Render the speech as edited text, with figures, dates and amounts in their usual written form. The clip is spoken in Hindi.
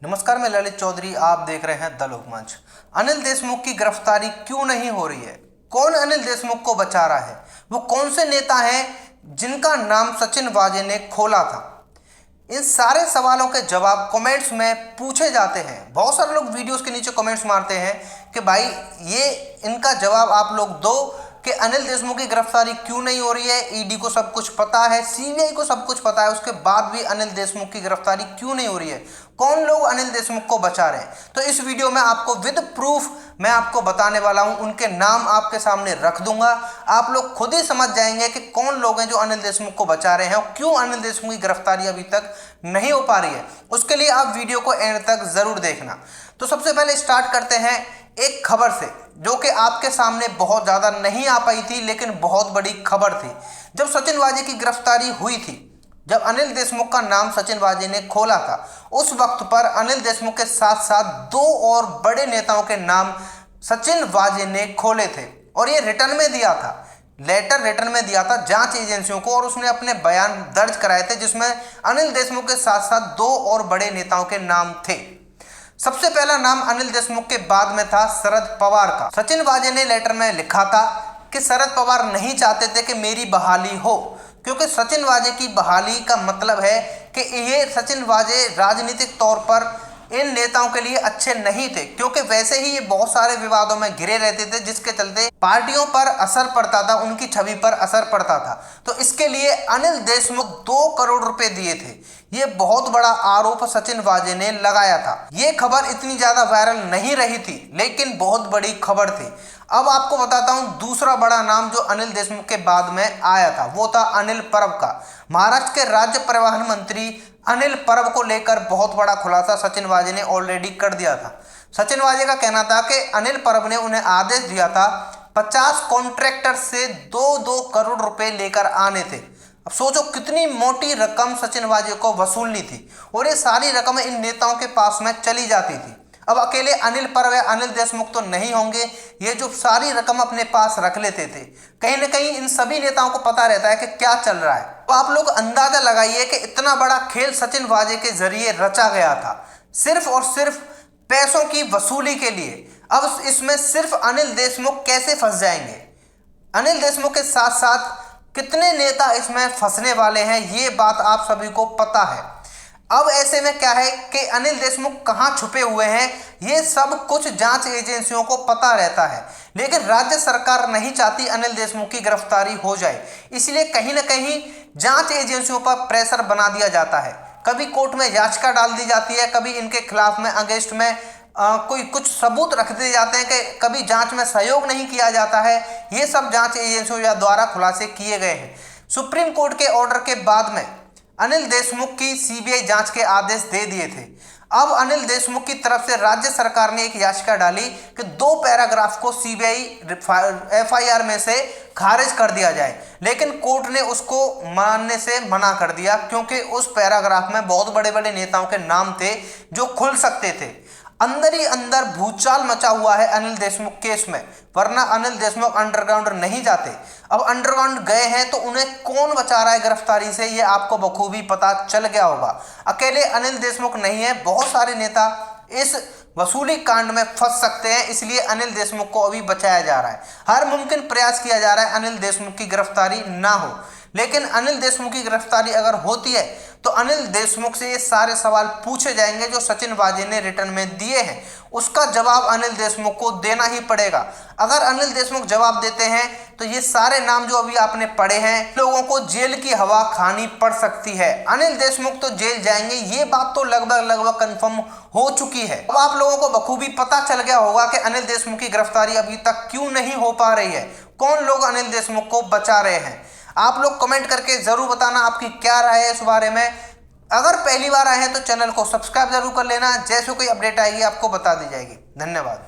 नमस्कार, मैं ललित चौधरी। आप देख रहे हैं द लोकमंच। अनिल देशमुख की गिरफ्तारी क्यों नहीं हो रही है? कौन अनिल देशमुख को बचा रहा है? वो कौन से नेता हैं जिनका नाम सचिन वाजे ने खोला था? इन सारे सवालों के जवाब कमेंट्स में पूछे जाते हैं। बहुत सारे लोग वीडियोस के नीचे कमेंट्स मारते हैं कि भाई ये इनका जवाब आप लोग दो कि अनिल देशमुख की गिरफ्तारी क्यों नहीं हो रही है। ईडी को सब कुछ पता है, सीबीआई को सब कुछ पता है, उसके बाद भी अनिल देशमुख की गिरफ्तारी क्यों नहीं हो रही है? कौन लोग अनिल देशमुख को बचा रहे हैं? तो इस वीडियो में आपको विद प्रूफ मैं आपको बताने वाला हूं। उनके नाम आपके सामने रख दूंगा, आप लोग खुद ही समझ जाएंगे कि कौन लोग हैं जो अनिल देशमुख को बचा रहे हैं और क्यों अनिल देशमुख की गिरफ्तारी अभी तक नहीं हो पा रही है। उसके लिए आप वीडियो को एंड तक जरूर देखना। तो सबसे पहले स्टार्ट करते हैं एक खबर से जो कि आपके सामने बहुत ज़्यादा नहीं आ पाई थी, लेकिन बहुत बड़ी खबर थी। जब सचिन वाजे की गिरफ्तारी हुई थी, जब अनिल देशमुख का नाम सचिन वाजे ने खोला था, उस वक्त पर अनिल देशमुख के साथ साथ दो और बड़े नेताओं के नाम सचिन वाजे ने खोले थे और ये रिटर्न में दिया था, लेटर रिटर्न में दिया था जांच एजेंसियों को, और उसने अपने बयान दर्ज कराए थे जिसमें अनिल देशमुख के साथ साथ दो और बड़े नेताओं के नाम थे। सबसे पहला नाम अनिल देशमुख के बाद में था शरद पवार का। सचिन वाजे ने लेटर में लिखा था कि शरद पवार नहीं चाहते थे कि मेरी बहाली हो, क्योंकि सचिन वाजे की बहाली का मतलब है कि ये सचिन वाजे राजनीतिक तौर पर इन नेताओं के लिए अच्छे नहीं थे, क्योंकि वैसे ही ये बहुत सारे विवादों में घिरे रहते थे जिसके चलते पार्टियों पर असर पड़ता था, उनकी छवि पर असर पड़ता था। तो इसके लिए अनिल देशमुख 2 करोड़ रुपए दिए थे। ये बहुत बड़ा आरोप सचिन वाजे ने लगाया था। ये खबर इतनी ज्यादा वायरल नहीं रही थी, लेकिन बहुत बड़ी खबर थी। अब आपको बताता हूं दूसरा बड़ा नाम जो अनिल देशमुख के बाद में आया था, वो था अनिल परब का। महाराष्ट्र के राज्य परिवहन मंत्री अनिल परब को लेकर बहुत बड़ा खुलासा सचिन वाजे ने ऑलरेडी कर दिया था। सचिन वाजे का कहना था कि अनिल परब ने उन्हें आदेश दिया था 50 कॉन्ट्रैक्टर से 2-2 करोड़ रुपए लेकर आने थे। अब सोचो कितनी मोटी रकम सचिन वाजे को वसूलनी थी, और ये सारी रकम इन नेताओं के पास में चली जाती थी। अब अकेले अनिल परब या अनिल देशमुख तो नहीं होंगे, ये जो सारी रकम अपने पास रख लेते थे, कहीं ना कहीं इन सभी नेताओं को पता रहता है कि क्या चल रहा है। तो आप लोग अंदाजा लगाइए कि इतना बड़ा खेल सचिन वाजे के जरिए रचा गया था, सिर्फ और सिर्फ पैसों की वसूली के लिए। अब इसमें सिर्फ अनिल देशमुख कैसे फंस जाएंगे? अनिल देशमुख के साथ साथ कितने नेता इसमें फंसने वाले हैं, ये बात आप सभी को पता है। अब ऐसे में क्या है कि अनिल देशमुख कहाँ छुपे हुए हैं, ये सब कुछ जांच एजेंसियों को पता रहता है, लेकिन राज्य सरकार नहीं चाहती अनिल देशमुख की गिरफ्तारी हो जाए। इसलिए कहीं ना कहीं जांच एजेंसियों पर प्रेशर बना दिया जाता है। कभी कोर्ट में याचिका डाल दी जाती है, कभी इनके खिलाफ में अगेंस्ट में कोई कुछ सबूत रख दिए जाते हैं, कि कभी जांच में सहयोग नहीं किया जाता है। ये सब जांच एजेंसियों द्वारा खुलासे किए गए हैं। सुप्रीम कोर्ट के ऑर्डर के बाद में अनिल देशमुख की सीबीआई जांच के आदेश दे दिए थे। अब अनिल देशमुख की तरफ से राज्य सरकार ने एक याचिका डाली कि 2 पैराग्राफ को सीबीआई एफआईआर में से खारिज कर दिया जाए, लेकिन कोर्ट ने उसको मानने से मना कर दिया, क्योंकि उस पैराग्राफ में बहुत बड़े बड़े नेताओं के नाम थे जो खुल सकते थे। अंदर ही अंदर भूचाल मचा हुआ है अनिल देशमुख केस में, वरना अनिल देशमुख अंडरग्राउंड नहीं जाते। अब अंडरग्राउंड गए हैं तो उन्हें कौन बचा रहा है गिरफ्तारी से, ये आपको बखूबी पता चल गया होगा। अकेले अनिल देशमुख नहीं है, बहुत सारे नेता इस वसूली कांड में फंस सकते हैं। इसलिए अनिल देशमुख को अभी बचाया जा रहा है, हर मुमकिन प्रयास किया जा रहा है अनिल देशमुख की गिरफ्तारी ना हो। लेकिन अनिल देशमुख की गिरफ्तारी अगर होती है तो अनिल देशमुख से ये सारे सवाल पूछे जाएंगे जो सचिन वाजे ने रिटर्न में दिए हैं, उसका जवाब अनिल देशमुख को देना ही पड़ेगा। अगर अनिल देशमुख जवाब देते हैं तो ये सारे नाम जो अभी आपने पढ़े हैं, लोगों को जेल की हवा खानी पड़ सकती है। अनिल देशमुख तो जेल जाएंगे, ये बात तो लगभग कंफर्म हो चुकी है। अब आप लोगों को बखूबी पता चल गया होगा कि अनिल देशमुख की गिरफ्तारी अभी तक क्यों नहीं हो पा रही है, कौन लोग अनिल देशमुख को बचा रहे हैं। आप लोग कमेंट करके जरूर बताना आपकी क्या राय है इस बारे में। अगर पहली बार आए हैं तो चैनल को सब्सक्राइब जरूर कर लेना, जैसे कोई अपडेट आएगी आपको बता दी जाएगी। धन्यवाद।